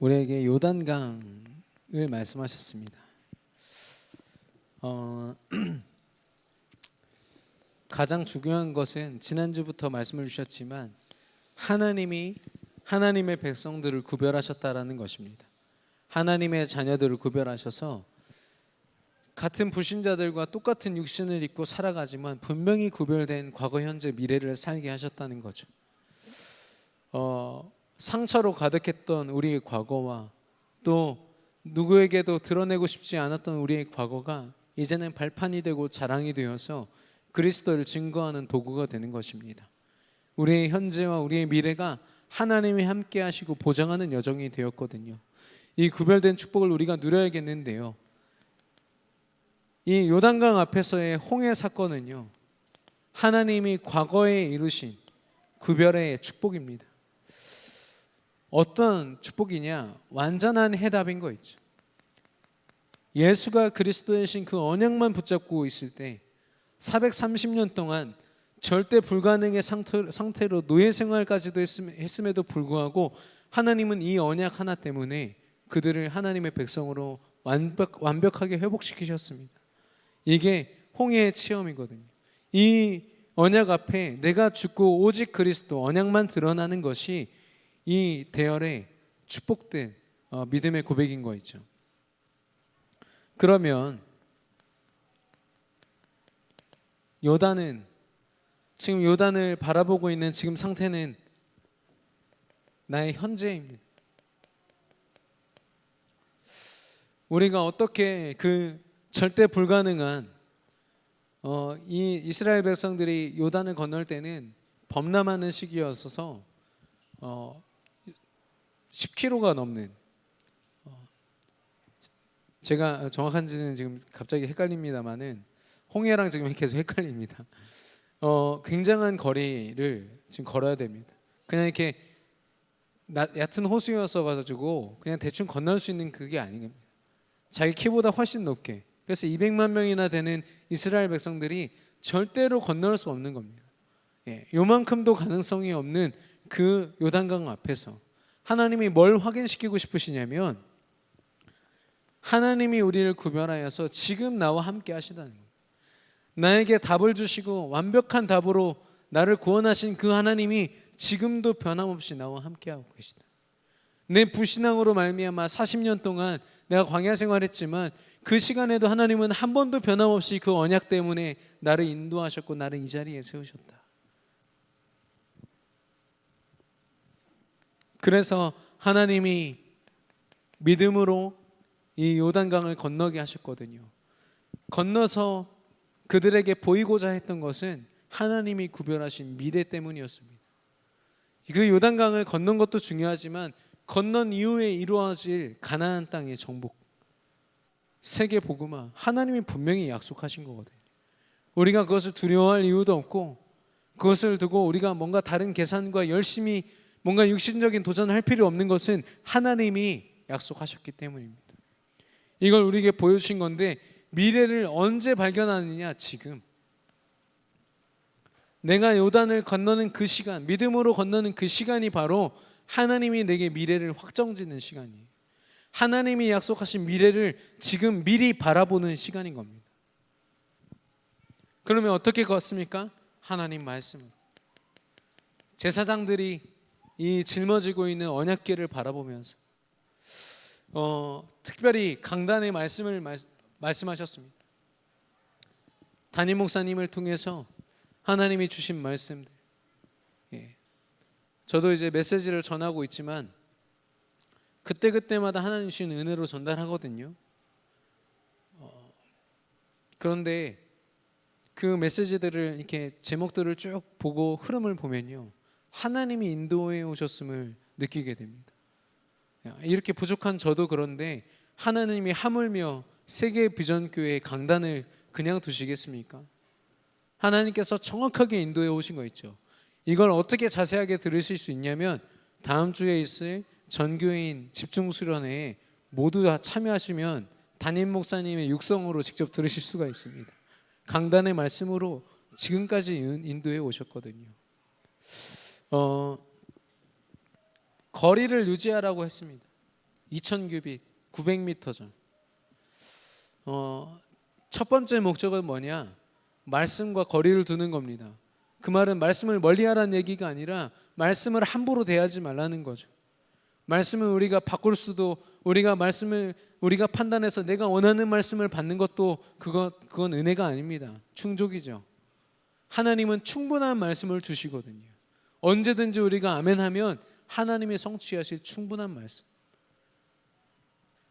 우리에게 요단강을 말씀하셨습니다. 가장 중요한 것은 지난주부터 말씀을 주셨지만 하나님이 하나님의 백성들을 구별하셨다라는 것입니다. 하나님의 자녀들을 구별하셔서 같은 불신자들과 똑같은 육신을 입고 살아가지만 분명히 구별된 과거, 현재, 미래를 살게 하셨다는 거죠. 상처로 가득했던 우리의 과거와 또 누구에게도 드러내고 싶지 않았던 우리의 과거가 이제는 발판이 되고 자랑이 되어서 그리스도를 증거하는 도구가 되는 것입니다. 우리의 현재와 우리의 미래가 하나님이 함께 하시고 보장하는 여정이 되었거든요. 이 구별된 축복을 우리가 누려야겠는데요, 이 요단강 앞에서의 홍해 사건은요, 하나님이 과거에 이루신 구별의 축복입니다. 어떤 축복이냐? 완전한 해답인 거 있죠. 예수가 그리스도이신 그 언약만 붙잡고 있을 때 430년 동안 절대 불가능의 상태로 노예 생활까지도 했음에도 불구하고 하나님은 이 언약 하나 때문에 그들을 하나님의 백성으로 완벽하게 회복시키셨습니다. 이게 홍해의 체험이거든요. 이 언약 앞에 내가 죽고 오직 그리스도 언약만 드러나는 것이 이 대열의 축복된 믿음의 고백인 거 있죠. 그러면 지금 요단을 바라보고 있는 지금 상태는 나의 현재입니다. 우리가 어떻게 그 절대 불가능한 이 이스라엘 백성들이 요단을 건널 때는 범람하는 시기였어서 10km가 넘는, 제가 정확한지는 지금 갑자기 헷갈립니다만은 홍해랑 지금 계속 헷갈립니다. 굉장한 거리를 지금 걸어야 됩니다. 그냥 이렇게 얕은 호수여서 가지고 그냥 대충 건널 수 있는 그게 아닙니다. 자기 키보다 훨씬 높게. 그래서 200만 명이나 되는 이스라엘 백성들이 절대로 건널 수 없는 겁니다. 요만큼도 가능성이 없는 그 요단강 앞에서 하나님이 뭘 확인시키고 싶으시냐면 하나님이 우리를 구별하여서 지금 나와 함께 하시다는 거예요. 나에게 답을 주시고 완벽한 답으로 나를 구원하신 그 하나님이 지금도 변함없이 나와 함께하고 계시다. 내 불신앙으로 말미암아 40년 동안 내가 광야 생활했지만 그 시간에도 하나님은 한 번도 변함없이 그 언약 때문에 나를 인도하셨고 나를 이 자리에 세우셨다. 그래서 하나님이 믿음으로 이 요단강을 건너게 하셨거든요. 건너서 그들에게 보이고자 했던 것은 하나님이 구별하신 미래 때문이었습니다. 그 요단강을 건넌 것도 중요하지만 건넌 이후에 이루어질 가나안 땅의 정복, 세계 복음화, 하나님이 분명히 약속하신 거거든요. 우리가 그것을 두려워할 이유도 없고 그것을 두고 우리가 뭔가 다른 계산과 열심히 뭔가 육신적인 도전을 할 필요 없는 것은 하나님이 약속하셨기 때문입니다. 이걸 우리에게 보여주신 건데, 미래를 언제 발견하느냐? 지금. 내가 요단을 건너는 그 시간, 믿음으로 건너는 그 시간이 바로 하나님이 내게 미래를 확정짓는 시간이에요. 하나님이 약속하신 미래를 지금 미리 바라보는 시간인 겁니다. 그러면 어떻게 걷습니까? 하나님 말씀을. 제사장들이 이 짊어지고 있는 언약궤를 바라보면서 특별히 강단의 말씀을 말씀하셨습니다. 담임 목사님을 통해서 하나님이 주신 말씀들, 저도 이제 메시지를 전하고 있지만 그때마다 하나님 주신 은혜로 전달하거든요. 그런데 그 메시지들을 이렇게 제목들을 쭉 보고 흐름을 보면요, 하나님이 인도해 오셨음을 느끼게 됩니다. 이렇게 부족한 저도 그런데 하나님이 하물며 세계 비전교회의 강단을 그냥 두시겠습니까? 하나님께서 정확하게 인도해 오신 거 있죠. 이걸 어떻게 자세하게 들으실 수 있냐면 다음 주에 있을 전교인 집중수련회에 모두 다 참여하시면 담임 목사님의 육성으로 직접 들으실 수가 있습니다. 강단의 말씀으로 지금까지 인도해 오셨거든요. 거리를 유지하라고 했습니다. 2000규빗 900m죠. 첫 번째 목적은 뭐냐? 말씀과 거리를 두는 겁니다. 그 말은 말씀을 멀리하라는 얘기가 아니라 말씀을 함부로 대하지 말라는 거죠. 말씀을 우리가 바꿀 수도, 우리가 말씀을 우리가 판단해서 내가 원하는 말씀을 받는 것도 그건 은혜가 아닙니다. 충족이죠. 하나님은 충분한 말씀을 주시거든요. 언제든지 우리가 아멘하면 하나님이 성취하실 충분한 말씀.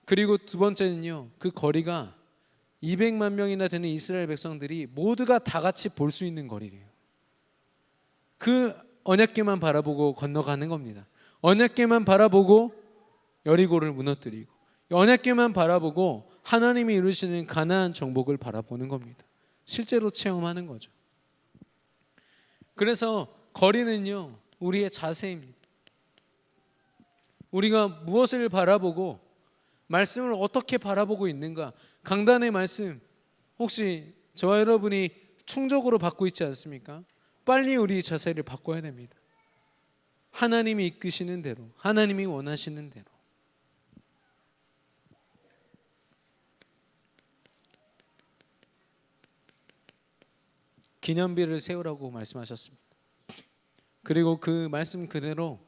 그리고 두 번째는요, 그 거리가 200만 명이나 되는 이스라엘 백성들이 모두가 다 같이 볼 수 있는 거리래요. 그 언약궤만 바라보고 건너가는 겁니다. 언약궤만 바라보고 여리고를 무너뜨리고, 언약궤만 바라보고 하나님이 이루시는 가나안 정복을 바라보는 겁니다. 실제로 체험하는 거죠. 그래서 거리는요, 우리의 자세입니다. 우리가 무엇을 바라보고 말씀을 어떻게 바라보고 있는가. 강단의 말씀 혹시 저와 여러분이 충족으로 받고 있지 않습니까? 빨리 우리 자세를 바꿔야 됩니다. 하나님이 이끄시는 대로, 하나님이 원하시는 대로. 기념비를 세우라고 말씀하셨습니다. 그리고 그 말씀 그대로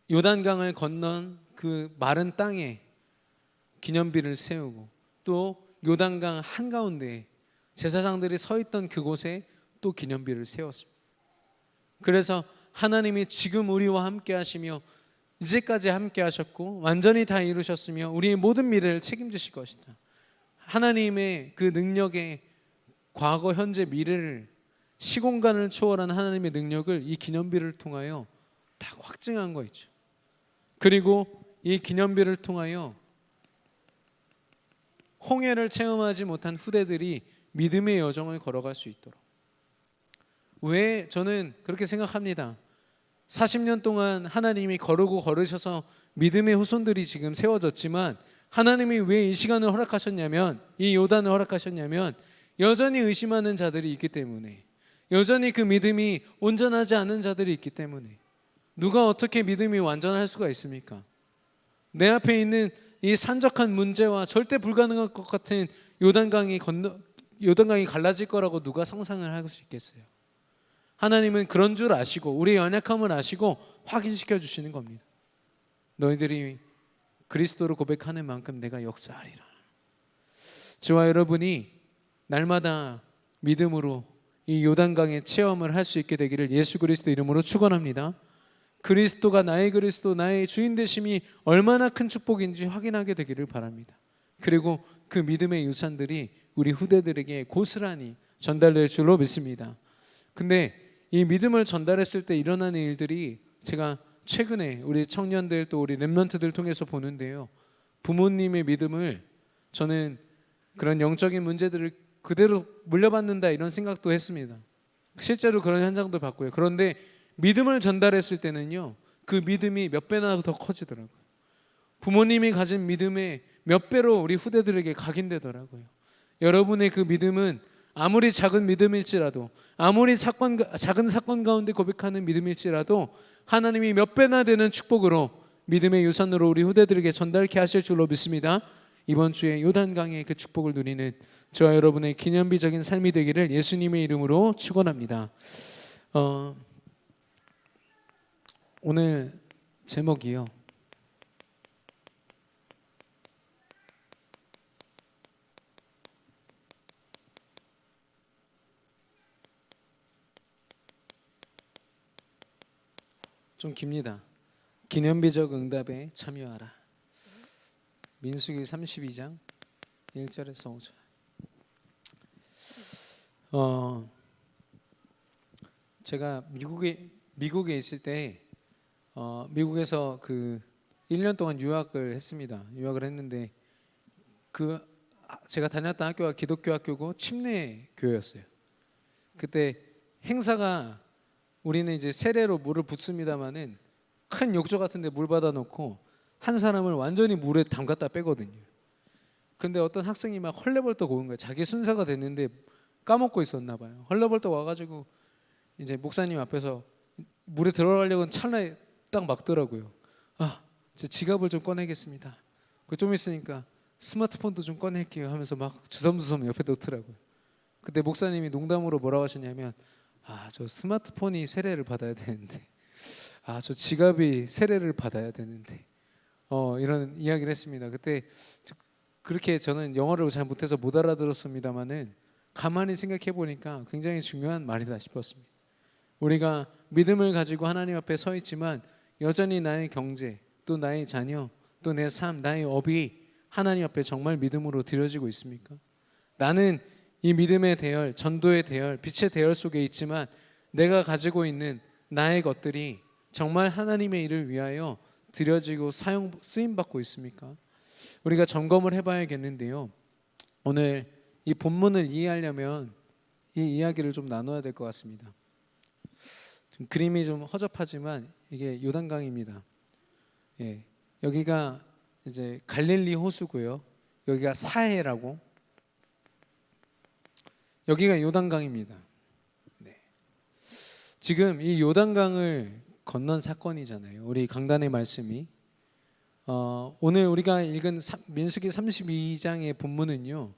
요단강을 건넌 그 마른 땅에 기념비를 세우고, 또 요단강 한가운데 제사장들이 서 있던 그곳에 또 기념비를 세웠습니다. 그래서 하나님이 지금 우리와 함께 하시며 이제까지 함께 하셨고 완전히 다 이루셨으며 우리의 모든 미래를 책임지실 것이다. 하나님의 그 능력의 과거, 현재, 미래를, 시공간을 초월한 하나님의 능력을 이 기념비를 통하여 다 확증한 거 있죠. 그리고 이 기념비를 통하여 홍해를 체험하지 못한 후대들이 믿음의 여정을 걸어갈 수 있도록. 왜 저는 그렇게 생각합니다. 40년 동안 하나님이 거르고 걸으셔서 믿음의 후손들이 지금 세워졌지만, 하나님이 왜 이 시간을 허락하셨냐면, 이 요단을 허락하셨냐면 여전히 의심하는 자들이 있기 때문에, 여전히 그 믿음이 온전하지 않은 자들이 있기 때문에. 누가 어떻게 믿음이 완전할 수가 있습니까? 내 앞에 있는 이 산적한 문제와 절대 불가능할 것 같은 요단강이 갈라질 거라고 누가 상상을 할 수 있겠어요? 하나님은 그런 줄 아시고 우리의 연약함을 아시고 확인시켜 주시는 겁니다. 너희들이 그리스도를 고백하는 만큼 내가 역사하리라. 저와 여러분이 날마다 믿음으로 이 요단강의 체험을 할 수 있게 되기를 예수 그리스도 이름으로 축원합니다. 그리스도가 나의 그리스도, 나의 주인 되심이 얼마나 큰 축복인지 확인하게 되기를 바랍니다. 그리고 그 믿음의 유산들이 우리 후대들에게 고스란히 전달될 줄로 믿습니다. 근데 이 믿음을 전달했을 때 일어나는 일들이 제가 최근에 우리 청년들 또 우리 렘넌트들 통해서 보는데요, 부모님의 믿음을, 저는 그런 영적인 문제들을 그대로 물려받는다 이런 생각도 했습니다. 실제로 그런 현장도 봤고요. 그런데 믿음을 전달했을 때는요, 그 믿음이 몇 배나 더 커지더라고요. 부모님이 가진 믿음의 몇 배로 우리 후대들에게 각인되더라고요. 여러분의 그 믿음은 아무리 작은 믿음일지라도, 아무리 작은 사건 가운데 고백하는 믿음일지라도 하나님이 몇 배나 되는 축복으로 믿음의 유산으로 우리 후대들에게 전달케 하실 줄로 믿습니다. 이번 주에 요단강의 그 축복을 누리는 저와 여러분의 기념비적인 삶이 되기를 예수님의 이름으로 축원합니다. 오늘 제목이요, 좀 깁니다. 기념비적 응답에 참여하라. 민수기 32장 1절에서 5절. 제가 미국에 있을 때 미국에서 그 1년 동안 유학을 했습니다. 유학을 했는데 제가 다녔던 학교가 기독교 학교고 침례 교회였어요. 그때 행사가, 우리는 이제 세례로 물을 붓습니다마는 큰 욕조 같은데 물 받아 놓고 한 사람을 완전히 물에 담갔다 빼거든요. 근데 어떤 학생이 막 헐레벌떡 오는 거예요. 자기 순서가 됐는데 까먹고 있었나 봐요. 헐레벌떡 와가지고 이제 목사님 앞에서 물에 들어가려고 찰나에 딱 막더라고요. 제 지갑을 좀 꺼내겠습니다. 그 좀 있으니까 스마트폰도 좀 꺼낼게요 하면서 막 주섬주섬 옆에 놓더라고요. 그때 목사님이 농담으로 뭐라고 하셨냐면, 저 스마트폰이 세례를 받아야 되는데, 저 지갑이 세례를 받아야 되는데, 이런 이야기를 했습니다. 그때 그렇게 저는 영어를 잘 못해서 못 알아들었습니다만은 가만히 생각해 보니까 굉장히 중요한 말이다 싶었습니다. 우리가 믿음을 가지고 하나님 앞에 서 있지만 여전히 나의 경제, 또 나의 자녀, 또 내 삶, 나의 업이 하나님 앞에 정말 믿음으로 드려지고 있습니까? 나는 이 믿음의 대열, 전도의 대열, 빛의 대열 속에 있지만 내가 가지고 있는 나의 것들이 정말 하나님의 일을 위하여 드려지고 쓰임 받고 있습니까? 우리가 점검을 해봐야겠는데요. 오늘 이 본문을 이해하려면 이 이야기를 좀 나눠야 될 것 같습니다. 좀 그림이 좀 허접하지만 이게 요단강입니다. 예, 여기가 이제 갈릴리 호수고요. 여기가 사해라고, 여기가 요단강입니다. 네. 지금 이 요단강을 건넌 사건이잖아요. 우리 강단의 말씀이 오늘 우리가 읽은 민수기 32장의 본문은요,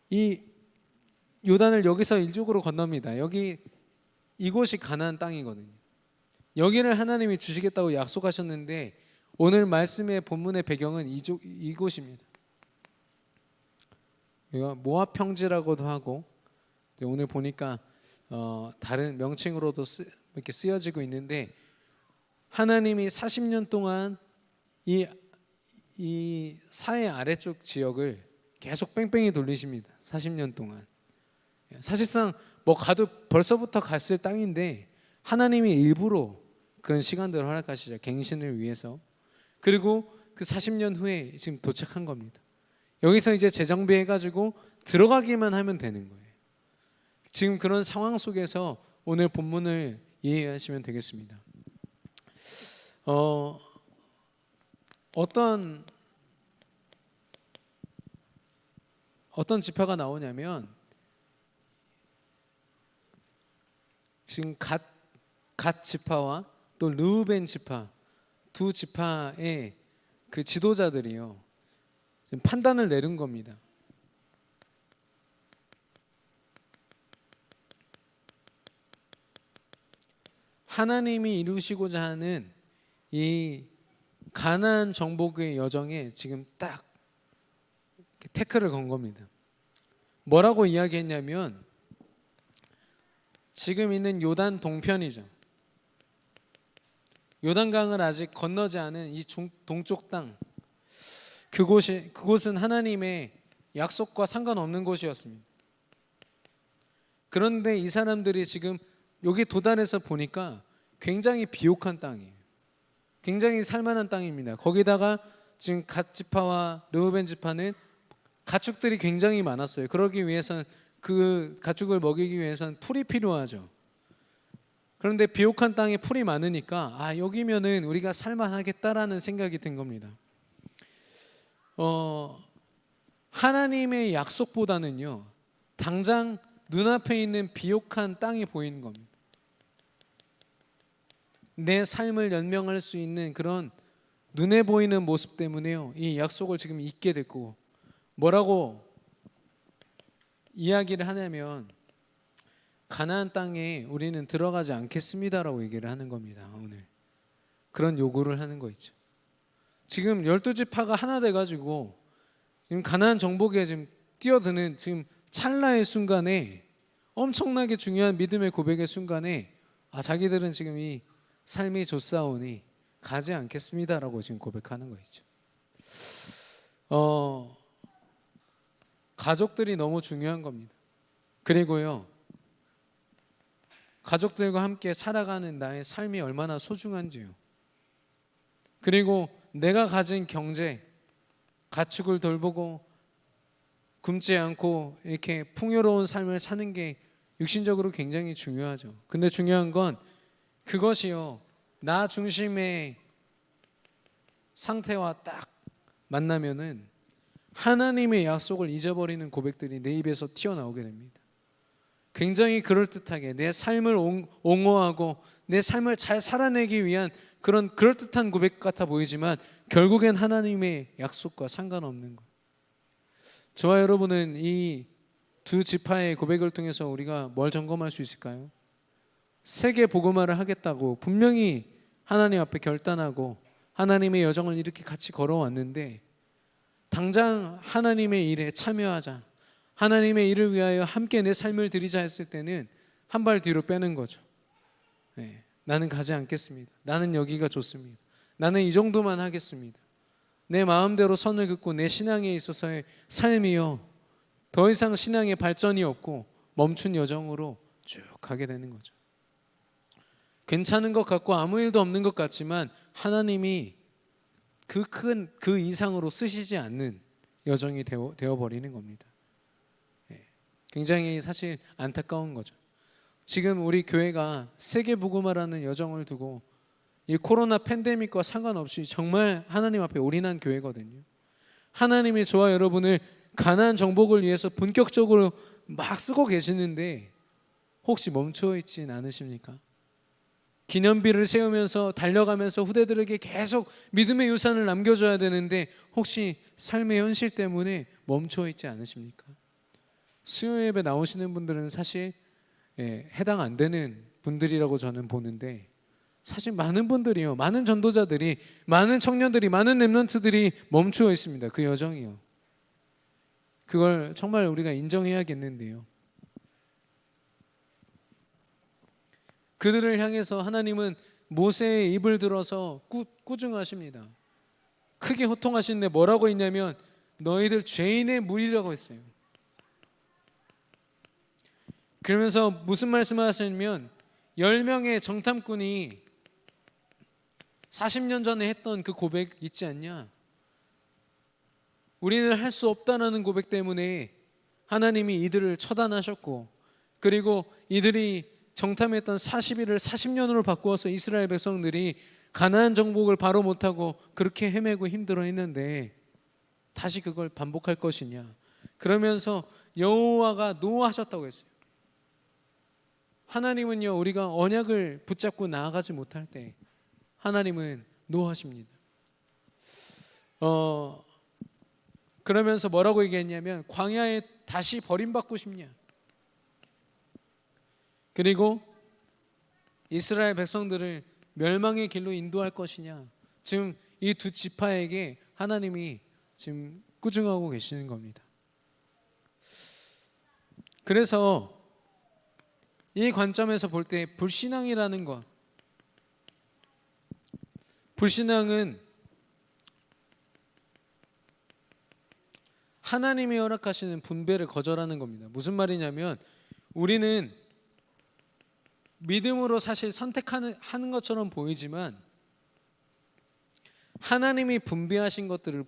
이 요단을 여기서 일족으로 건넙니다. 이곳이 가나안 땅이거든요. 여기를 하나님이 주시겠다고 약속하셨는데 오늘 말씀의 본문의 배경은 이곳입니다. 모압 평지라고도 하고, 오늘 보니까 다른 명칭으로도 이렇게 쓰여지고 있는데, 하나님이 40년 동안 이 사해 아래쪽 지역을 계속 뺑뺑이 돌리십니다. 40년 동안. 사실상 뭐 가도 벌써부터 갔을 땅인데 하나님이 일부러 그런 시간들을 허락하시죠. 갱신을 위해서. 그리고 그 40년 후에 지금 도착한 겁니다. 여기서 이제 재정비해가지고 들어가기만 하면 되는 거예요. 지금 그런 상황 속에서 오늘 본문을 이해하시면 되겠습니다. 어떤 지파가 나오냐면, 지금 갓 지파와 또 르우벤 지파, 두 지파의 그 지도자들이요, 지금 판단을 내린 겁니다. 하나님이 이루시고자 하는 이 가나안 정복의 여정에 지금 딱 태클을 건 겁니다. 뭐라고 이야기했냐면, 지금 있는 요단 동편이죠. 요단강을 아직 건너지 않은 이 동쪽 땅, 그곳은 하나님의 약속과 상관없는 곳이었습니다. 그런데 이 사람들이 지금 여기 도달해서 보니까 굉장히 비옥한 땅이에요. 굉장히 살만한 땅입니다. 거기다가 지금 갓 지파와 르우벤 지파는 가축들이 굉장히 많았어요. 그러기 위해서는, 그 가축을 먹이기 위해서는 풀이 필요하죠. 그런데 비옥한 땅에 풀이 많으니까 여기면은 우리가 살만하겠다라는 생각이 든 겁니다. 하나님의 약속보다는요, 당장 눈앞에 있는 비옥한 땅이 보이는 겁니다. 내 삶을 연명할 수 있는 그런 눈에 보이는 모습 때문에요, 이 약속을 지금 잊게 됐고, 뭐라고 이야기를 하냐면, 가나안 땅에 우리는 들어가지 않겠습니다라고 얘기를 하는 겁니다. 오늘 그런 요구를 하는 거 있죠. 지금 12지파가 하나 돼가지고 지금 가나안 정복에 지금 뛰어드는 지금 찰나의 순간에, 엄청나게 중요한 믿음의 고백의 순간에 자기들은 지금 이 삶이 좋사오니 가지 않겠습니다라고 지금 고백하는 거 있죠. 가족들이 너무 중요한 겁니다. 그리고요, 가족들과 함께 살아가는 나의 삶이 얼마나 소중한지요. 그리고 내가 가진 경제, 가축을 돌보고 굶지 않고 이렇게 풍요로운 삶을 사는 게 육신적으로 굉장히 중요하죠. 근데 중요한 건 그것이요, 나 중심의 상태와 딱 만나면은 하나님의 약속을 잊어버리는 고백들이 내 입에서 튀어나오게 됩니다. 굉장히 그럴듯하게 내 삶을 옹호하고 내 삶을 잘 살아내기 위한 그런 그럴듯한 고백 같아 보이지만 결국엔 하나님의 약속과 상관없는 것. 저와 여러분은 이 두 지파의 고백을 통해서 우리가 뭘 점검할 수 있을까요? 세계 복음화를 하겠다고 분명히 하나님 앞에 결단하고 하나님의 여정을 이렇게 같이 걸어왔는데, 당장 하나님의 일에 참여하자, 하나님의 일을 위하여 함께 내 삶을 드리자 했을 때는 한 발 뒤로 빼는 거죠. 네, 나는 가지 않겠습니다. 나는 여기가 좋습니다. 나는 이 정도만 하겠습니다. 내 마음대로 선을 긋고 내 신앙에 있어서의 삶이요, 더 이상 신앙의 발전이 없고 멈춘 여정으로 쭉 가게 되는 거죠. 괜찮은 것 같고 아무 일도 없는 것 같지만 하나님이 그 이상으로 쓰시지 않는 여정이 되어버리는 겁니다. 굉장히 사실 안타까운 거죠. 지금 우리 교회가 세계 복음화라는 여정을 두고 이 코로나 팬데믹과 상관없이 정말 하나님 앞에 올인한 교회거든요. 하나님이 저와 여러분을 가나안 정복을 위해서 본격적으로 막 쓰고 계시는데 혹시 멈춰 있진 않으십니까? 기념비를 세우면서 달려가면서 후대들에게 계속 믿음의 유산을 남겨줘야 되는데 혹시 삶의 현실 때문에 멈춰 있지 않으십니까? 수요 예배 나오시는 분들은 사실 해당 안 되는 분들이라고 저는 보는데, 사실 많은 분들이요, 많은 전도자들이, 많은 청년들이, 많은 렘넌트들이 멈추어 있습니다. 그 여정이요. 그걸 정말 우리가 인정해야겠는데요. 그들을 향해서 하나님은 모세의 입을 들어서 꾸중하십니다. 크게 호통하시는데 뭐라고 했냐면 너희들 죄인의 무리라고 했어요. 그러면서 무슨 말씀을 하시냐면 10명의 정탐꾼이 40년 전에 했던 그 고백 있지 않냐? 우리는 할 수 없다는 고백 때문에 하나님이 이들을 처단하셨고, 그리고 이들이 정탐했던 40일을 40년으로 바꾸어서 이스라엘 백성들이 가나안 정복을 바로 못하고 그렇게 헤매고 힘들어 했는데 다시 그걸 반복할 것이냐? 그러면서 여호와가 노하셨다고 했어요. 하나님은요, 우리가 언약을 붙잡고 나아가지 못할 때 하나님은 노하십니다. 그러면서 뭐라고 얘기했냐면 광야에 다시 버림받고 싶냐? 그리고 이스라엘 백성들을 멸망의 길로 인도할 것이냐? 지금 이 두 지파에게 하나님이 지금 꾸중하고 계시는 겁니다. 그래서 이 관점에서 볼 때 불신앙이라는 것, 불신앙은 하나님이 허락하시는 분배를 거절하는 겁니다. 무슨 말이냐면 우리는 믿음으로 사실 선택하는 것처럼 보이지만 하나님이 분배하신 것들을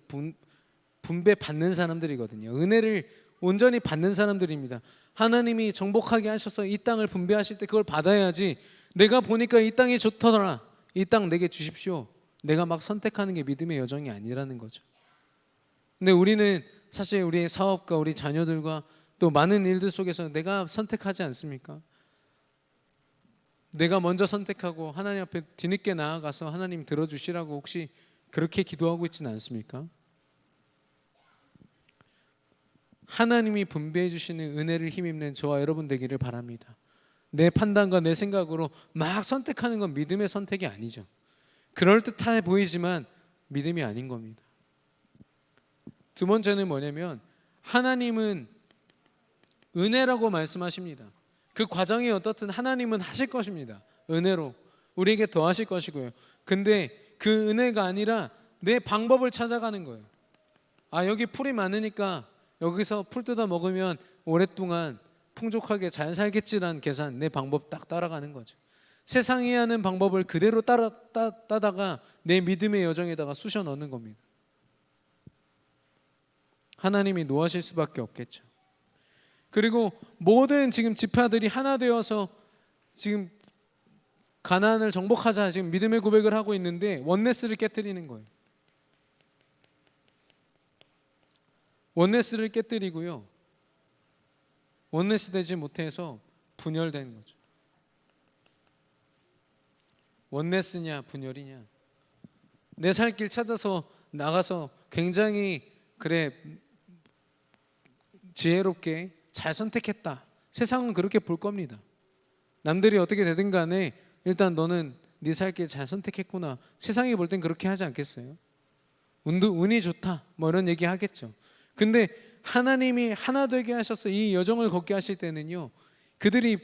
분배받는 사람들이거든요. 은혜를 온전히 받는 사람들입니다. 하나님이 정복하게 하셔서 이 땅을 분배하실 때 그걸 받아야지, 내가 보니까 이 땅이 좋더라, 이 땅 내게 주십시오, 내가 막 선택하는 게 믿음의 여정이 아니라는 거죠. 근데 우리는 사실 우리의 사업과 우리 자녀들과 또 많은 일들 속에서 내가 선택하지 않습니까? 내가 먼저 선택하고 하나님 앞에 뒤늦게 나아가서 하나님 들어주시라고 혹시 그렇게 기도하고 있지는 않습니까? 하나님이 분배해 주시는 은혜를 힘입는 저와 여러분 되기를 바랍니다. 내 판단과 내 생각으로 막 선택하는 건 믿음의 선택이 아니죠. 그럴듯해 보이지만 믿음이 아닌 겁니다. 두 번째는 뭐냐면 하나님은 은혜라고 말씀하십니다. 그 과정이 어떻든 하나님은 하실 것입니다. 은혜로 우리에게 더하실 것이고요. 근데 그 은혜가 아니라 내 방법을 찾아가는 거예요. 아, 여기 풀이 많으니까 여기서 풀 뜯어 먹으면 오랫동안 풍족하게 잘 살겠지라는 계산, 내 방법 딱 따라가는 거죠. 세상이 하는 방법을 그대로 따다가 내 믿음의 여정에다가 쑤셔 넣는 겁니다. 하나님이 노하실 수밖에 없겠죠. 그리고 모든 지금 지파들이 하나 되어서 지금 가나안을 정복하자 지금 믿음의 고백을 하고 있는데 원네스를 깨뜨리는 거예요. 원네스를 깨뜨리고요, 원네스 되지 못해서 분열된 거죠. 원네스냐 분열이냐. 내 살 길 찾아서 나가서 굉장히 그래 지혜롭게 잘 선택했다. 세상은 그렇게 볼 겁니다. 남들이 어떻게 되든 간에 일단 너는 네 살 길 잘 선택했구나. 세상이 볼 땐 그렇게 하지 않겠어요? 운이 좋다 뭐 이런 얘기 하겠죠. 근데 하나님이 하나 되게 하셔서 이 여정을 걷게 하실 때는요, 그들이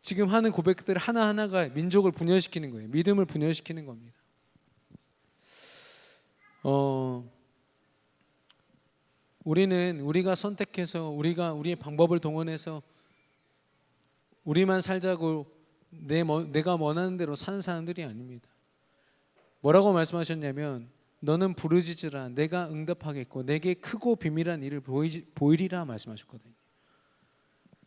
지금 하는 고백들 하나하나가 민족을 분열시키는 거예요. 믿음을 분열시키는 겁니다. 우리는 우리가 선택해서 우리가 우리의 방법을 동원해서 우리만 살자고 내가 원하는 대로 사는 사람들이 아닙니다. 뭐라고 말씀하셨냐면 너는 부르짖으라 내가 응답하겠고 내게 크고 비밀한 일을 보이리라 말씀하셨거든요.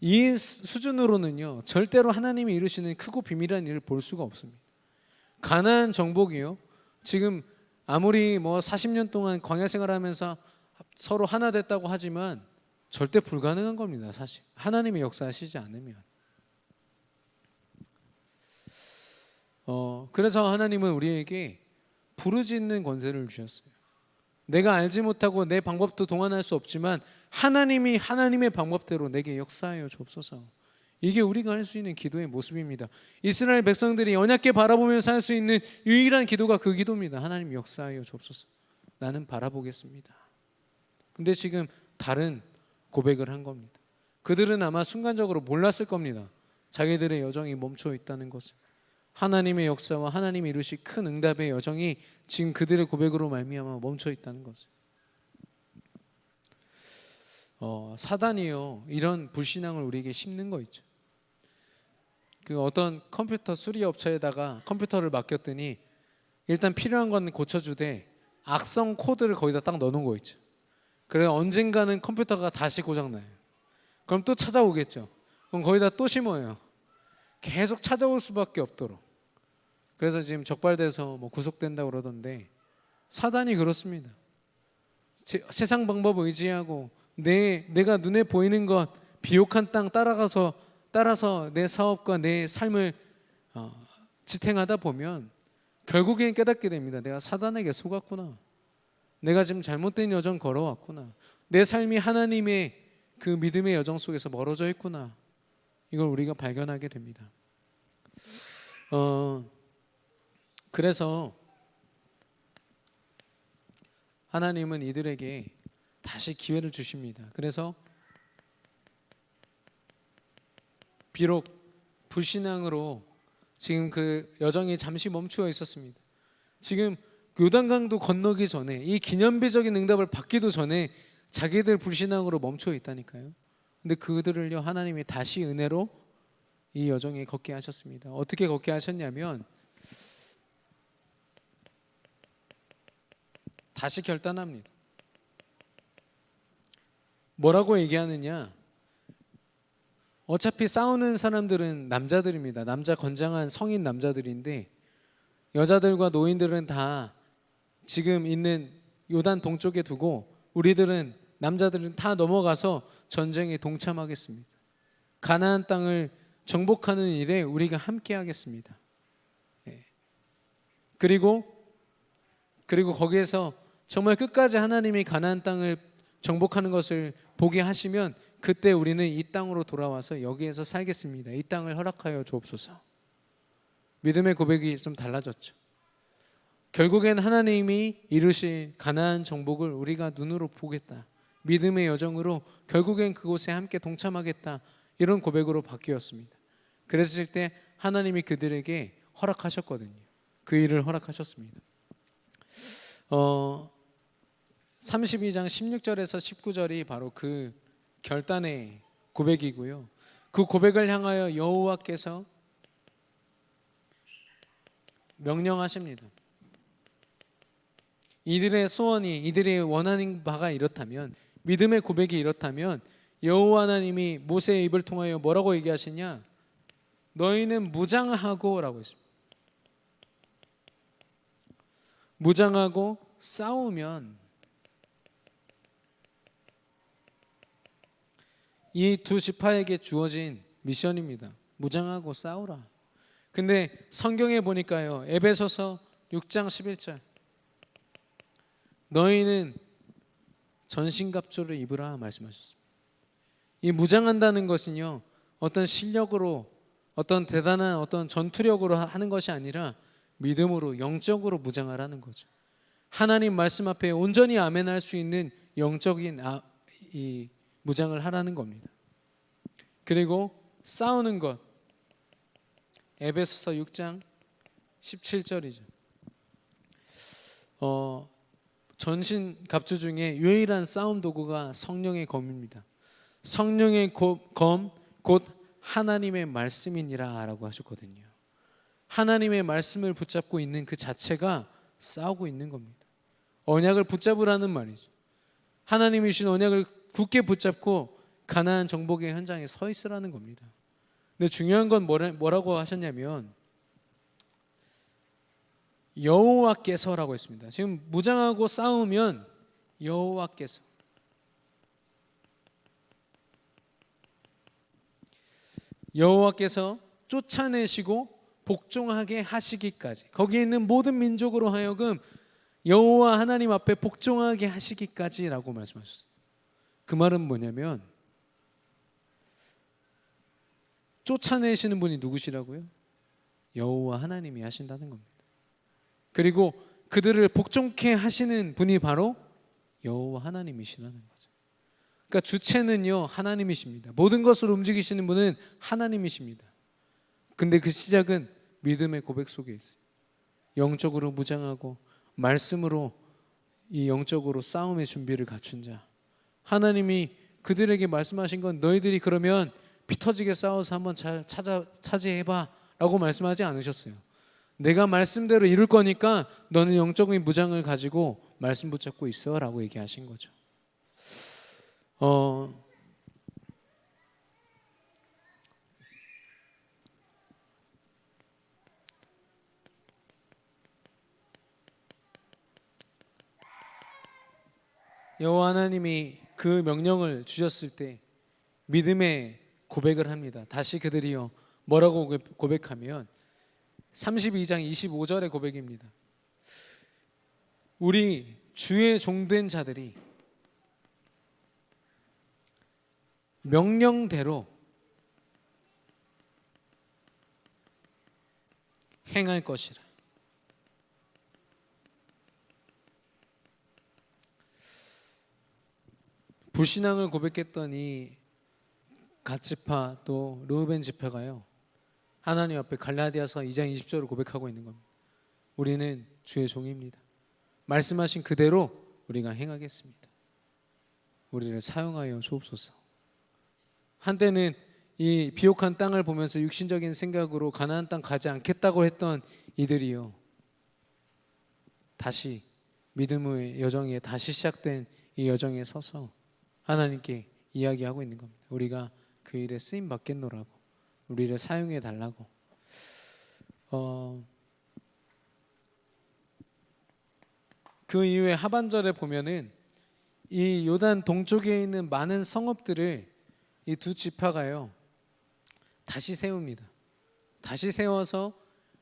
이 수준으로는요 절대로 하나님이 이루시는 크고 비밀한 일을 볼 수가 없습니다. 가나안 정복이요, 지금 아무리 뭐 40년 동안 광야 생활하면서 서로 하나 됐다고 하지만 절대 불가능한 겁니다. 사실 하나님이 역사하시지 않으면. 그래서 하나님은 우리에게 부르짖는 권세를 주셨어요. 내가 알지 못하고 내 방법도 동원할 수 없지만 하나님이 하나님의 방법대로 내게 역사하여 주옵소서. 이게 우리가 할 수 있는 기도의 모습입니다. 이스라엘 백성들이 언약궤 바라보며 살 수 있는 유일한 기도가 그 기도입니다. 하나님 역사하여 주옵소서. 나는 바라보겠습니다. 근데 지금 다른 고백을 한 겁니다. 그들은 아마 순간적으로 몰랐을 겁니다. 자기들의 여정이 멈춰 있다는 것을. 하나님의 역사와 하나님이 이루실 큰 응답의 여정이 지금 그들의 고백으로 말미암아 멈춰 있다는 것을. 사단이요 이런 불신앙을 우리에게 심는 거 있죠. 그 어떤 컴퓨터 수리업체에다가 컴퓨터를 맡겼더니 일단 필요한 건 고쳐주되 악성 코드를 거기다 딱 넣어놓은 거 있죠. 그래서 언젠가는 컴퓨터가 다시 고장나요. 그럼 또 찾아오겠죠. 그럼 거기다 또 심어요. 계속 찾아올 수밖에 없도록. 그래서 지금 적발돼서 뭐 구속된다고 그러던데 사단이 그렇습니다. 세상 방법 의지하고 내가 눈에 보이는 것 비옥한 땅 따라서 내 사업과 내 삶을 지탱하다 보면 결국엔 깨닫게 됩니다. 내가 사단에게 속았구나. 내가 지금 잘못된 여정 걸어왔구나. 내 삶이 하나님의 그 믿음의 여정 속에서 멀어져 있구나. 이걸 우리가 발견하게 됩니다. 그래서 하나님은 이들에게 다시 기회를 주십니다. 그래서 비록 불신앙으로 지금 그 여정이 잠시 멈추어 있었습니다. 지금 요단강도 건너기 전에 이 기념비적인 응답을 받기도 전에 자기들 불신앙으로 멈춰 있다니까요. 근데 그들을요 하나님이 다시 은혜로 이 여정에 걷게 하셨습니다. 어떻게 걷게 하셨냐면 다시 결단합니다. 뭐라고 얘기하느냐? 어차피 싸우는 사람들은 남자들입니다. 남자 건장한 성인 남자들인데 여자들과 노인들은 다 지금 있는 요단 동쪽에 두고 우리들은 남자들은 다 넘어가서 전쟁에 동참하겠습니다. 가나안 땅을 정복하는 일에 우리가 함께 하겠습니다. 그리고 거기에서 정말 끝까지 하나님이 가나안 땅을 정복하는 것을 보게 하시면 그때 우리는 이 땅으로 돌아와서 여기에서 살겠습니다. 이 땅을 허락하여 주옵소서. 믿음의 고백이 좀 달라졌죠. 결국엔 하나님이 이루실 가나안 정복을 우리가 눈으로 보겠다. 믿음의 여정으로 결국엔 그곳에 함께 동참하겠다. 이런 고백으로 바뀌었습니다. 그랬을 때 하나님이 그들에게 허락하셨거든요. 그 일을 허락하셨습니다. 32장 16절에서 19절이 바로 그 결단의 고백이고요. 그 고백을 향하여 여호와께서 명령하십니다. 이들의 소원이 이들의 원하는 바가 이렇다면, 믿음의 고백이 이렇다면 여호와 하나님이 모세의 입을 통하여 뭐라고 얘기하시냐? 너희는 무장하고 라고 했습니다. 무장하고 싸우면 이 두 지파에게 주어진 미션입니다. 무장하고 싸우라. 근데 성경에 보니까요, 에베소서 6장 11절, 너희는 전신갑주를 입으라 말씀하셨습니다. 이 무장한다는 것은요, 어떤 실력으로, 어떤 대단한 어떤 전투력으로 하는 것이 아니라 믿음으로, 영적으로 무장하라는 거죠. 하나님 말씀 앞에 온전히 아멘할 수 있는 영적인 이 무장을 하라는 겁니다. 그리고 싸우는 것, 에베소서 6장 17절이죠. 전신 갑주 중에 유일한 싸움 도구가 성령의 검입니다. 성령의 검 곧 하나님의 말씀이니라라고 하셨거든요. 하나님의 말씀을 붙잡고 있는 그 자체가 싸우고 있는 겁니다. 언약을 붙잡으라는 말이죠. 하나님이 주신 언약을 굳게 붙잡고 가나안 정복의 현장에 서 있으라는 겁니다. 근데 중요한 건 뭐라고 하셨냐면 여호와께서라고 했습니다. 지금 무장하고 싸우면 여호와께서 쫓아내시고 복종하게 하시기까지, 거기에 있는 모든 민족으로 하여금 여호와 하나님 앞에 복종하게 하시기까지라고 말씀하셨어요. 그 말은 뭐냐면 쫓아내시는 분이 누구시라고요? 여호와 하나님이 하신다는 겁니다. 그리고 그들을 복종케 하시는 분이 바로 여호와 하나님이시라는 거죠. 그러니까 주체는요, 하나님이십니다. 모든 것을 움직이시는 분은 하나님이십니다. 근데 그 시작은 믿음의 고백 속에 있어요. 영적으로 무장하고 말씀으로 이 영적으로 싸움의 준비를 갖춘 자. 하나님이 그들에게 말씀하신 건 너희들이 그러면 피 터지게 싸워서 한번 잘 차지해봐 라고 말씀하지 않으셨어요. 내가 말씀대로 이룰 거니까 너는 영적인 무장을 가지고 말씀 붙잡고 있어 라고 얘기하신 거죠. 여호와 하나님이 그 명령을 주셨을 때 믿음의 고백을 합니다. 다시 그들이요 뭐라고 고백하면 32장 25절의 고백입니다. 우리 주의 종된 자들이 명령대로 행할 것이라. 불신앙을 고백했던 이 갓지파 또 르우벤 지파가요 하나님 앞에 갈라디아서 2장 20절을 고백하고 있는 겁니다. 우리는 주의 종입니다. 말씀하신 그대로 우리가 행하겠습니다. 우리를 사용하여 주옵소서. 한때는 이 비옥한 땅을 보면서 육신적인 생각으로 가나안 땅 가지 않겠다고 했던 이들이요 다시 믿음의 여정에 다시 시작된 이 여정에 서서 하나님께 이야기하고 있는 겁니다. 우리가 그 일에 쓰임 받겠노라고, 우리를 사용해 달라고. 그 이후에 하반절에 보면은 이 요단 동쪽에 있는 많은 성읍들을 이 두 지파가요 다시 세웁니다. 다시 세워서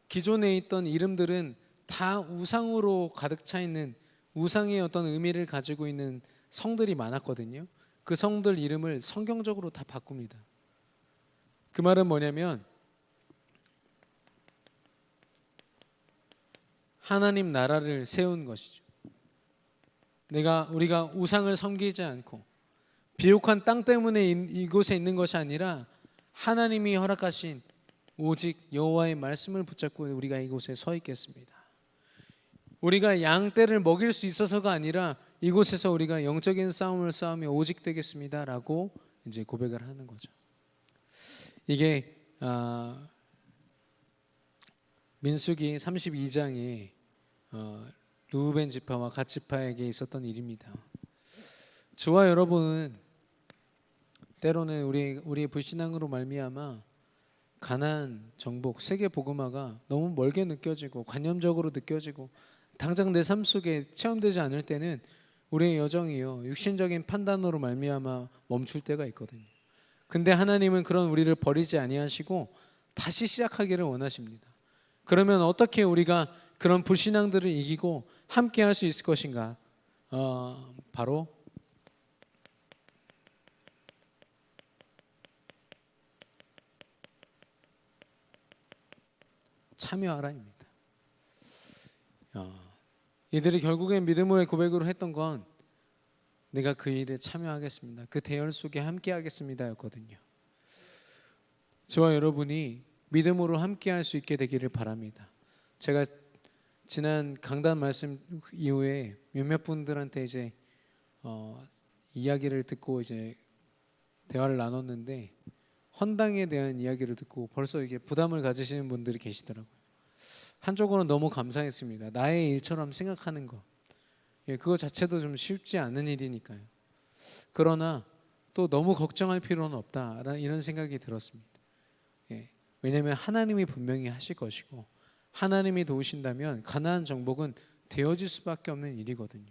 기존에 있던 이름들은 다 우상으로 가득 차 있는, 우상의 어떤 의미를 가지고 있는 성들이 많았거든요. 그 성들 이름을 성경적으로 다 바꿉니다. 그 말은 뭐냐면 하나님 나라를 세운 것이죠. 우리가 우상을 섬기지 않고 비옥한 땅 때문에 이곳에 있는 것이 아니라 하나님이 허락하신 오직 여호와의 말씀을 붙잡고 우리가 이곳에 서 있겠습니다. 우리가 양떼를 먹일 수 있어서가 아니라 이곳에서 우리가 영적인 싸움을 싸우며 오직 되겠습니다라고 이제 고백을 하는 거죠. 이게 민수기 32장에 르우벤 지파와 갓 지파에게 있었던 일입니다. 저와 여러분은 때로는 우리의 불신앙으로 말미암아 가나안 정복, 세계 복음화가 너무 멀게 느껴지고 관념적으로 느껴지고 당장 내 삶 속에 체험되지 않을 때는 우리의 여정이요 육신적인 판단으로 말미암아 멈출 때가 있거든요. 근데 하나님은 그런 우리를 버리지 아니하시고 다시 시작하기를 원하십니다. 그러면 어떻게 우리가 그런 불신앙들을 이기고 함께 할 수 있을 것인가? 바로 참여하라입니다. 이들이 결국엔 믿음으로의 고백으로 했던 건 내가 그 일에 참여하겠습니다. 그 대열 속에 함께 하겠습니다였거든요. 저와 여러분이 믿음으로 함께 할 수 있게 되기를 바랍니다. 제가 지난 강단 말씀 이후에 몇몇 분들한테 이제 이야기를 듣고 이제 대화를 나눴는데 헌당에 대한 이야기를 듣고 벌써 이게 부담을 가지시는 분들이 계시더라고요. 한쪽으로는 너무 감사했습니다. 나의 일처럼 생각하는 거, 그거 자체도 좀 쉽지 않은 일이니까요. 그러나 또 너무 걱정할 필요는 없다 이런 생각이 들었습니다. 왜냐하면 하나님이 분명히 하실 것이고 하나님이 도우신다면 가나안 정복은 되어질 수밖에 없는 일이거든요.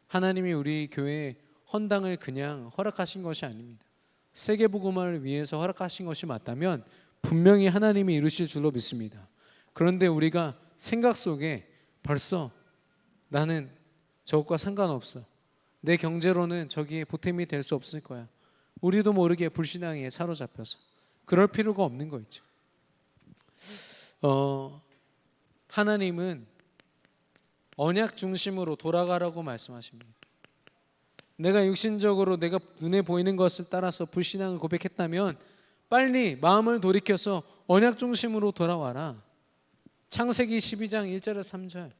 하나님이 우리 교회에 헌당을 그냥 허락하신 것이 아닙니다. 세계복음화를 위해서 허락하신 것이 맞다면 분명히 하나님이 이루실 줄로 믿습니다. 그런데 우리가 생각 속에 벌써 나는 저것과 상관없어, 내 경제로는 저기에 보탬이 될 수 없을 거야, 우리도 모르게 불신앙에 사로잡혀서 그럴 필요가 없는 거 있죠. 하나님은 언약 중심으로 돌아가라고 말씀하십니다. 내가 육신적으로 내가 눈에 보이는 것을 따라서 불신앙을 고백했다면 빨리 마음을 돌이켜서 언약 중심으로 돌아와라. 창세기 12장 1절에서 3절.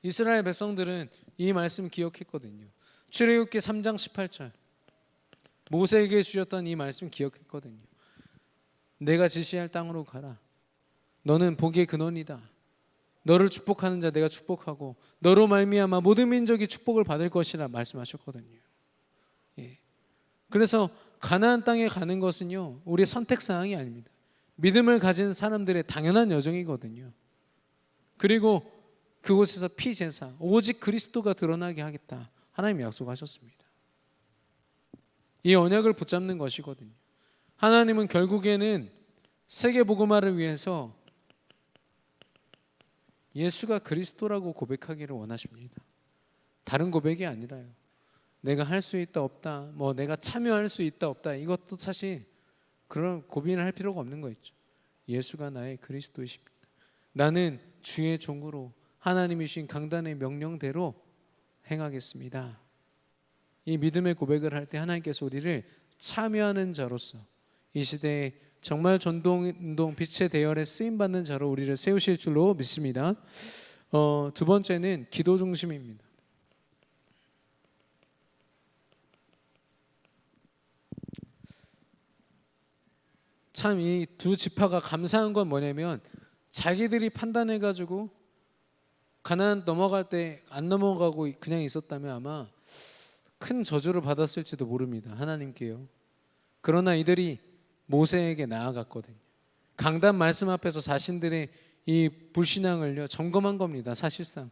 이스라엘 백성들은 이 말씀 기억했거든요. 출애굽기 3장 18절. 모세에게 주셨던 이 말씀 기억했거든요. 내가 지시할 땅으로 가라. 너는 복의 근원이다. 너를 축복하는 자 내가 축복하고 너로 말미암아 모든 민족이 축복을 받을 것이라 말씀하셨거든요. 그래서 가나안 땅에 가는 것은요, 우리의 선택 사항이 아닙니다. 믿음을 가진 사람들의 당연한 여정이거든요. 그리고 그곳에서 피제사 오직 그리스도가 드러나게 하겠다 하나님이 약속하셨습니다. 이 언약을 붙잡는 것이거든요. 하나님은 결국에는 세계복음화를 위해서 예수가 그리스도라고 고백하기를 원하십니다. 다른 고백이 아니라요. 내가 할 수 있다 없다, 뭐 내가 참여할 수 있다 없다, 이것도 사실 그런 고민을 할 필요가 없는 거 있죠. 예수가 나의 그리스도이십니다. 나는 주의 종으로 하나님이 주신 강단의 명령대로 행하겠습니다. 이 믿음의 고백을 할 때 하나님께서 우리를 참여하는 자로서 이 시대에 정말 전도운동 빛의 대열에 쓰임받는 자로 우리를 세우실 줄로 믿습니다. 두 번째는 기도 중심입니다. 참 이 두 지파가 감사한 건 뭐냐면 자기들이 판단해가지고 가나안 넘어갈 때 안 넘어가고 그냥 있었다면 아마 큰 저주를 받았을지도 모릅니다. 하나님께요. 그러나 이들이 모세에게 나아갔거든요. 강단 말씀 앞에서 자신들의 이 불신앙을요 점검한 겁니다. 사실상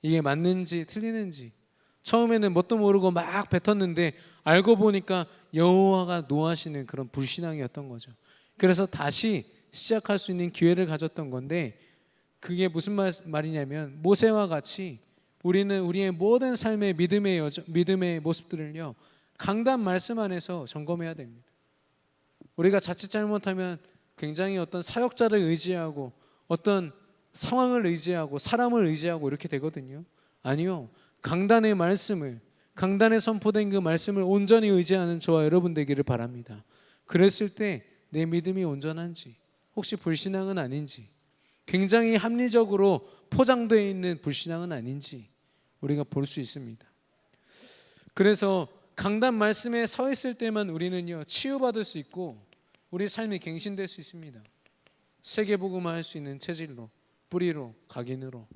이게 맞는지 틀리는지. 처음에는 뭣도 모르고 막 뱉었는데 알고 보니까 여호와가 노하시는 그런 불신앙이었던 거죠. 그래서 다시 시작할 수 있는 기회를 가졌던 건데, 그게 무슨 말이냐면 모세와 같이 우리는 우리의 모든 삶의 믿음의 모습들을요 강단 말씀 안에서 점검해야 됩니다. 우리가 자칫 잘못하면 굉장히 어떤 사역자를 의지하고 어떤 상황을 의지하고 사람을 의지하고 이렇게 되거든요. 아니요, 강단의 말씀을, 강단에 선포된 그 말씀을 온전히 의지하는 저와 여러분 되기를 바랍니다. 그랬을 때 내 믿음이 온전한지, 혹시 불신앙은 아닌지, 굉장히 합리적으로 포장되어 있는 불신앙은 아닌지 우리가 볼 수 있습니다. 그래서 강단 말씀에 서 있을 때만 우리는요 치유받을 수 있고 우리 삶이 갱신될 수 있습니다. 세계복음화할 수 있는 체질로, 뿌리로, 각인으로.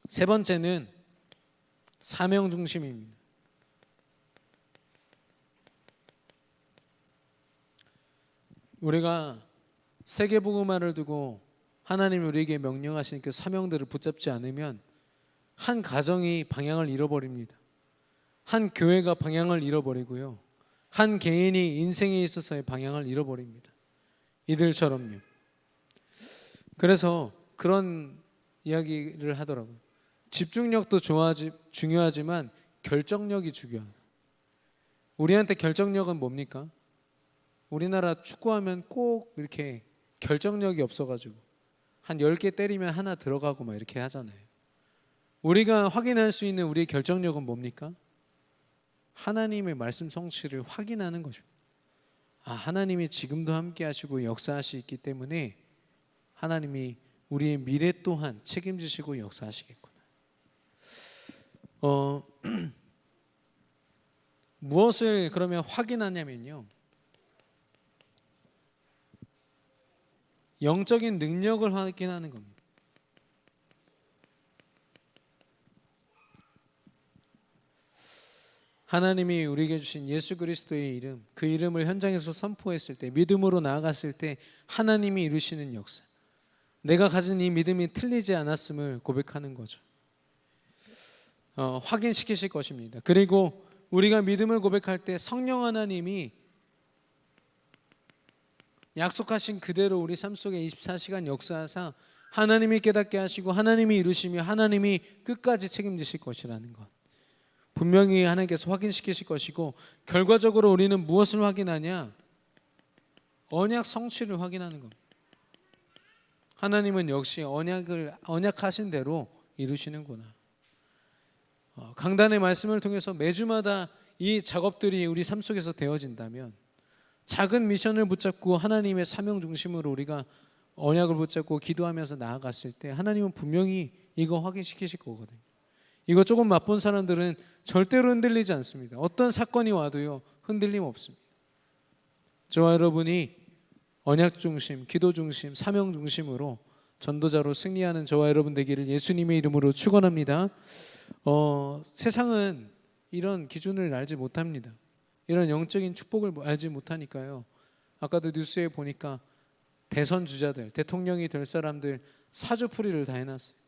세 번째는 사명 중심입니다. 우리가 세계복음화를 두고 하나님이 우리에게 명령하신 그 사명들을 붙잡지 않으면 한 가정이 방향을 잃어버립니다. 한 교회가 방향을 잃어버리고요, 한 개인이 인생에 있어서의 방향을 잃어버립니다. 이들처럼요. 그래서 그런 이야기를 하더라고요. 집중력도 중요하지만 결정력이 중요하다. 우리한테 결정력은 뭡니까? 우리나라 축구하면 꼭 이렇게 결정력이 없어가지고 한 10개 때리면 하나 들어가고 막 이렇게 하잖아요. 우리가 확인할 수 있는 우리의 결정력은 뭡니까? 하나님의 말씀 성취를 확인하는 거죠. 하나님이 지금도 함께 하시고 역사하시기 때문에 하나님이 우리의 미래 또한 책임지시고 역사하시겠구나. 무엇을 그러면 확인하냐면요, 영적인 능력을 확인하는 겁니다. 하나님이 우리에게 주신 예수 그리스도의 이름, 그 이름을 현장에서 선포했을 때, 믿음으로 나아갔을 때 하나님이 이루시는 역사, 내가 가진 이 믿음이 틀리지 않았음을 고백하는 거죠. 확인시키실 것입니다. 그리고 우리가 믿음을 고백할 때 성령 하나님이 약속하신 그대로 우리 삶 속에 24시간 역사하사 하나님이 깨닫게 하시고 하나님이 이루시며 하나님이 끝까지 책임지실 것이라는 것, 분명히 하나님께서 확인시키실 것이고, 결과적으로 우리는 무엇을 확인하냐? 언약 성취를 확인하는 겁니다. 하나님은 역시 언약하신 대로 이루시는구나. 강단의 말씀을 통해서 매주마다 이 작업들이 우리 삶 속에서 되어진다면, 작은 미션을 붙잡고 하나님의 사명 중심으로 우리가 언약을 붙잡고 기도하면서 나아갔을 때 하나님은 분명히 이거 확인시키실 거거든요. 이거 조금 맛본 사람들은 절대로 흔들리지 않습니다. 어떤 사건이 와도요, 흔들림 없습니다. 저와 여러분이 언약 중심, 기도 중심, 사명 중심으로 전도자로 승리하는 저와 여러분 되기를 예수님의 이름으로 축원합니다. 세상은 이런 기준을 알지 못합니다. 이런 영적인 축복을 알지 못하니까요. 아까도 뉴스에 보니까 대선 주자들, 대통령이 될 사람들 사주풀이를 다 해놨어요.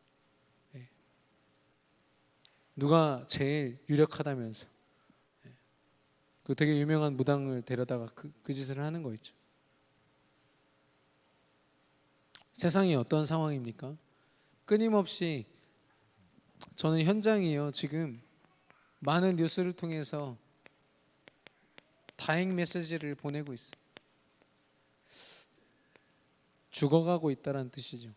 누가 제일 유력하다면서. 그 되게 유명한 무당을 데려다가 그 짓을 하는 거 있죠. 세상이 어떤 상황입니까? 끊임없이 저는 현장이요, 지금 많은 뉴스를 통해서 다행 메시지를 보내고 있어요. 죽어가고 있다는 뜻이죠.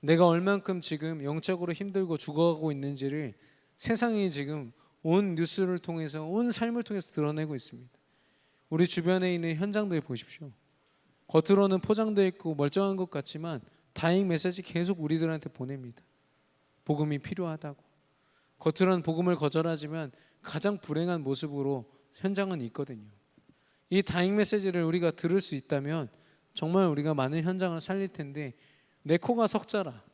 내가 얼만큼 지금 영적으로 힘들고 죽어가고 있는지를 세상이 지금 온 뉴스를 통해서, 온 삶을 통해서 드러내고 있습니다. 우리 주변에 있는 현장들 보십시오. 겉으로는 포장되어 있고 멀쩡한 것 같지만 다행 메시지 계속 우리들한테 보냅니다. 복음이 필요하다고. 겉으로는 복음을 거절하지만 가장 불행한 모습으로 현장은 있거든요. 이 다행 메시지를 우리가 들을 수 있다면 정말 우리가 많은 현장을 살릴 텐데, 내 코가 석자라,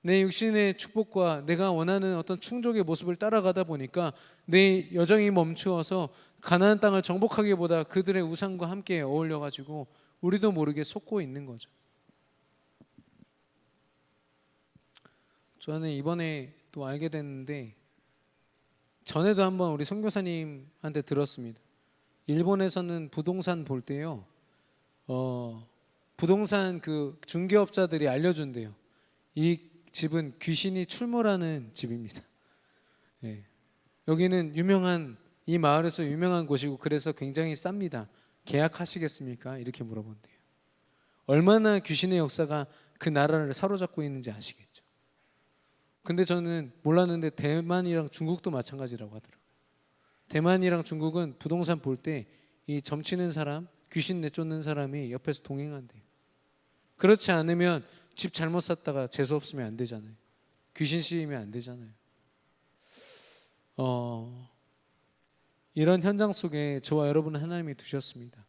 내 육신의 축복과 내가 원하는 어떤 충족의 모습을 따라가다 보니까 내 여정이 멈추어서 가나안 땅을 정복하기보다 그들의 우상과 함께 어울려가지고 우리도 모르게 속고 있는 거죠. 저는 이번에 또 알게 됐는데, 전에도 한번 우리 선교사님한테 들었습니다. 일본에서는 부동산 볼 때요, 부동산 그 중개업자들이 알려준대요. 이 집은 귀신이 출몰하는 집입니다. 여기는 유명한, 이 마을에서 유명한 곳이고 그래서 굉장히 쌉니다. 계약하시겠습니까? 이렇게 물어본대요. 얼마나 귀신의 역사가 그 나라를 사로잡고 있는지 아시겠죠. 근데 저는 몰랐는데 대만이랑 중국도 마찬가지라고 하더라고요. 대만이랑 중국은 부동산 볼 때 이 점치는 사람, 귀신 내쫓는 사람이 옆에서 동행한대요. 그렇지 않으면 집 잘못 샀다가 재수 없으면 안 되잖아요. 귀신 씌이면 안 되잖아요. 이런 현장 속에 저와 여러분은 하나님이 두셨습니다.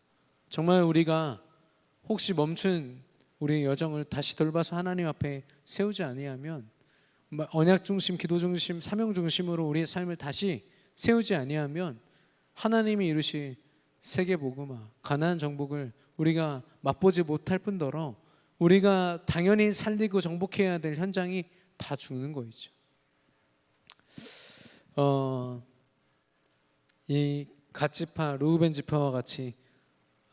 정말 우리가 혹시 멈춘 우리의 여정을 다시 돌봐서 하나님 앞에 세우지 아니하면, 언약 중심, 기도 중심, 사명 중심으로 우리의 삶을 다시 세우지 아니하면 하나님이 이루신 세계 복음화, 가나안 정복을 우리가 맛보지 못할 뿐더러 우리가 당연히 살리고 정복해야 될 현장이 다 죽는 거이죠. 이 갓지파 르우벤 지파와 같이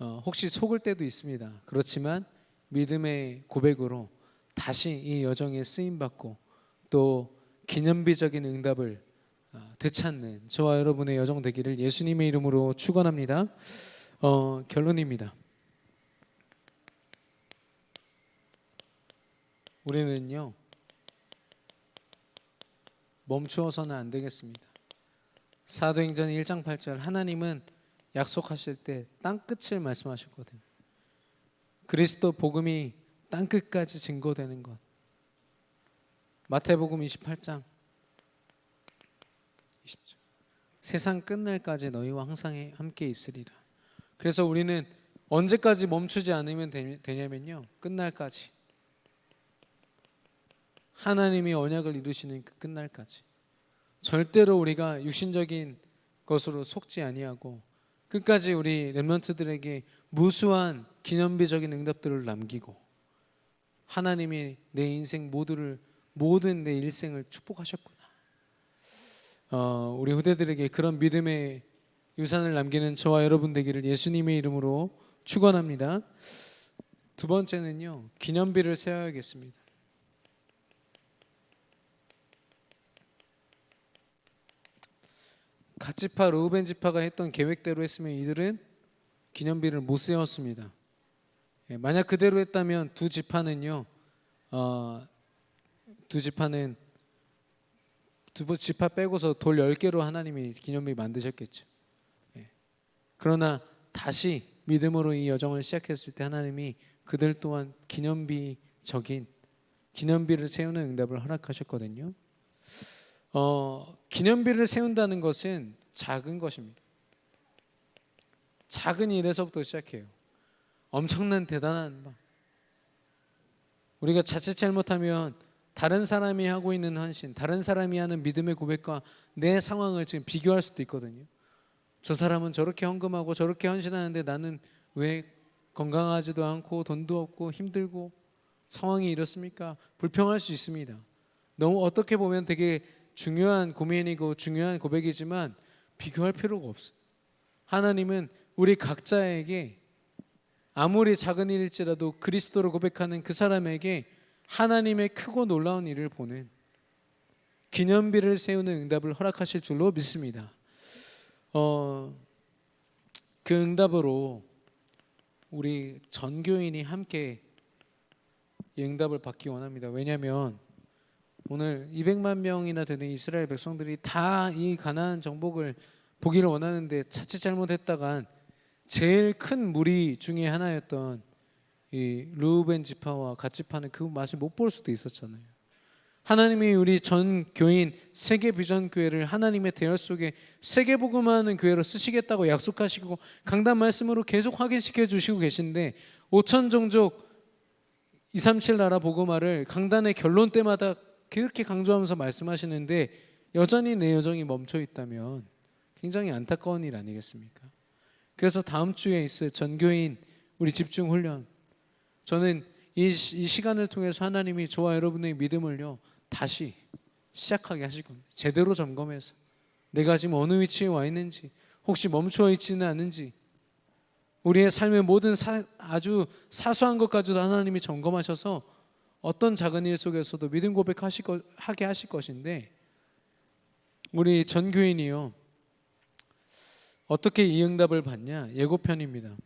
혹시 속을 때도 있습니다. 그렇지만 믿음의 고백으로 다시 이 여정에 쓰임 받고 또 기념비적인 응답을 되찾는 저와 여러분의 여정 되기를 예수님의 이름으로 축원합니다. 결론입니다. 우리는요 멈추어서는 안 되겠습니다. 사도행전 1장 8절 하나님은 약속하실 때 땅끝을 말씀하셨거든요. 그리스도 복음이 땅끝까지 증거되는 것. 마태복음 28장 20절 세상 끝날까지 너희와 항상 함께 있으리라. 그래서 우리는 언제까지 멈추지 않으면 되냐면요 끝날까지, 하나님이 언약을 이루시는 그 끝날까지 절대로 우리가 육신적인 것으로 속지 아니하고 끝까지 우리 렘넌트들에게 무수한 기념비적인 응답들을 남기고 하나님이 내 인생 모든 내 일생을 축복하셨구나. 우리 후대들에게 그런 믿음의 유산을 남기는 저와 여러분 되기를 예수님의 이름으로 축원합니다. 두 번째는요 기념비를 세워야겠습니다. 갓지파 르우벤 지파가 했던 계획대로 했으면 이들은 기념비를 못 세웠습니다. 만약 그대로 했다면 두 지파는 두 지파 빼고서 돌 10개로 하나님이 기념비 만드셨겠죠. 그러나 다시 믿음으로 이 여정을 시작했을 때 하나님이 그들 또한 기념비를 세우는 응답을 허락하셨거든요. 기념비를 세운다는 것은 작은 것입니다. 작은 일에서부터 시작해요. 엄청난 대단한 바. 우리가 자칫 잘못하면 다른 사람이 하고 있는 헌신, 다른 사람이 하는 믿음의 고백과 내 상황을 지금 비교할 수도 있거든요. 저 사람은 저렇게 헌금하고 저렇게 헌신하는데 나는 왜 건강하지도 않고 돈도 없고 힘들고 상황이 이렇습니까? 불평할 수 있습니다. 너무 어떻게 보면 되게 중요한 고민이고 중요한 고백이지만 비교할 필요가 없어요. 하나님은 우리 각자에게 아무리 작은 일일지라도 그리스도를 고백하는 그 사람에게 하나님의 크고 놀라운 일을 보는 기념비를 세우는 응답을 허락하실 줄로 믿습니다. 그 응답으로 우리 전교인이 함께 이 응답을 받기 원합니다. 왜냐하면 오늘 200만 명이나 되는 이스라엘 백성들이 다 이 가나안 정복을 보기를 원하는데 자칫 잘못했다간 제일 큰 무리 중에 하나였던 이 르우벤 지파와 갓 지파는 그 맛을 못 볼 수도 있었잖아요. 하나님이 우리 전 교인 세계 비전 교회를 하나님의 대열 속에 세계 복음하는 교회로 쓰시겠다고 약속하시고 강단 말씀으로 계속 확인시켜 주시고 계신데 5천 종족 237 나라 복음화를 강단의 결론 때마다 그렇게 강조하면서 말씀하시는데 여전히 내 여정이 멈춰 있다면 굉장히 안타까운 일 아니겠습니까? 그래서 다음 주에 있을 전교인 우리 집중 훈련, 저는 이 시간을 통해서 하나님이 저와 여러분의 믿음을요 다시 시작하게 하실 겁니다. 제대로 점검해서 내가 지금 어느 위치에 와 있는지, 혹시 멈춰 있지는 않은지, 우리의 삶의 모든 아주 사소한 것까지도 하나님이 점검하셔서 어떤 작은 일 속에서도 믿음 고백하게 하실 것인데, 우리 전교인이요 어떻게 이 응답을 받냐? 예고편입니다.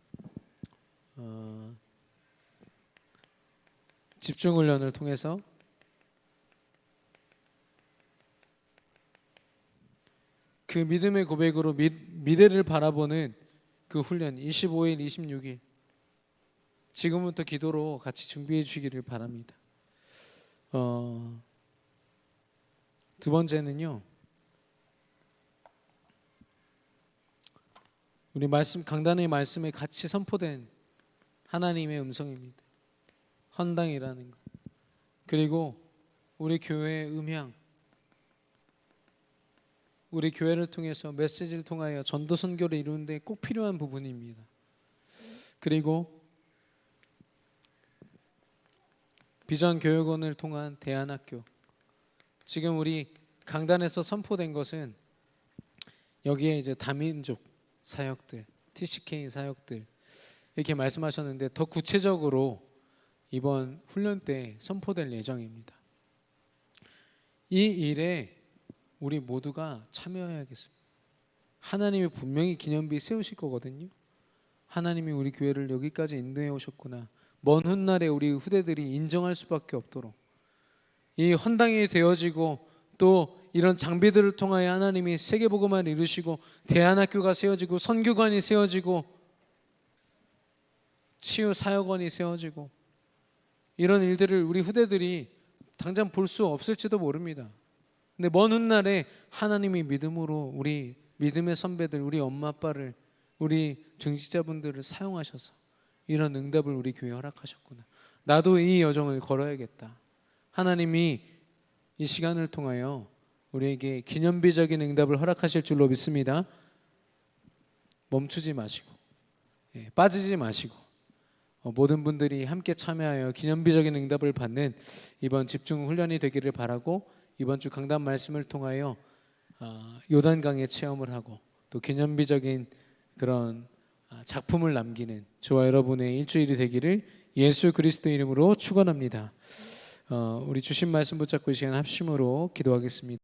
집중훈련을 통해서 그 믿음의 고백으로 미래를 바라보는 그 훈련 25일, 26일 지금부터 기도로 같이 준비해 주시기를 바랍니다. 두 번째는요, 우리 강단의 말씀에 같이 선포된 하나님의 음성입니다. 헌당이라는 것, 그리고 우리 교회의 음향, 우리 교회를 통해서 메시지를 통하여 전도 선교를 이루는 데 꼭 필요한 부분입니다. 그리고 비전 교육원을 통한 대안학교, 지금 우리 강단에서 선포된 것은 여기에 이제 다민족, 사역들, TCK 사역들 이렇게 말씀하셨는데 더 구체적으로 이번 훈련 때 선포될 예정입니다. 이 일에 우리 모두가 참여해야겠습니다. 하나님이 분명히 기념비 세우실 거거든요. 하나님이 우리 교회를 여기까지 인도해 오셨구나. 먼 훗날에 우리 후대들이 인정할 수밖에 없도록 이 헌당이 되어지고 또 이런 장비들을 통하여 하나님이 세계복음화를 이루시고 대안학교가 세워지고 선교관이 세워지고 치유사역원이 세워지고 이런 일들을 우리 후대들이 당장 볼 수 없을지도 모릅니다. 근데 먼 훗날에 하나님이 믿음으로 우리 믿음의 선배들, 우리 엄마 아빠를, 우리 중직자분들을 사용하셔서 이런 응답을 우리 교회에 허락하셨구나. 나도 이 여정을 걸어야겠다. 하나님이 이 시간을 통하여 우리에게 기념비적인 응답을 허락하실 줄로 믿습니다. 멈추지 마시고 빠지지 마시고 모든 분들이 함께 참여하여 기념비적인 응답을 받는 이번 집중 훈련이 되기를 바라고, 이번 주 강단 말씀을 통하여 요단강의 체험을 하고 또 기념비적인 그런 작품을 남기는 저와 여러분의 일주일이 되기를 예수 그리스도 이름으로 축원합니다. 우리 주신 말씀 붙잡고 이 시간 합심으로 기도하겠습니다.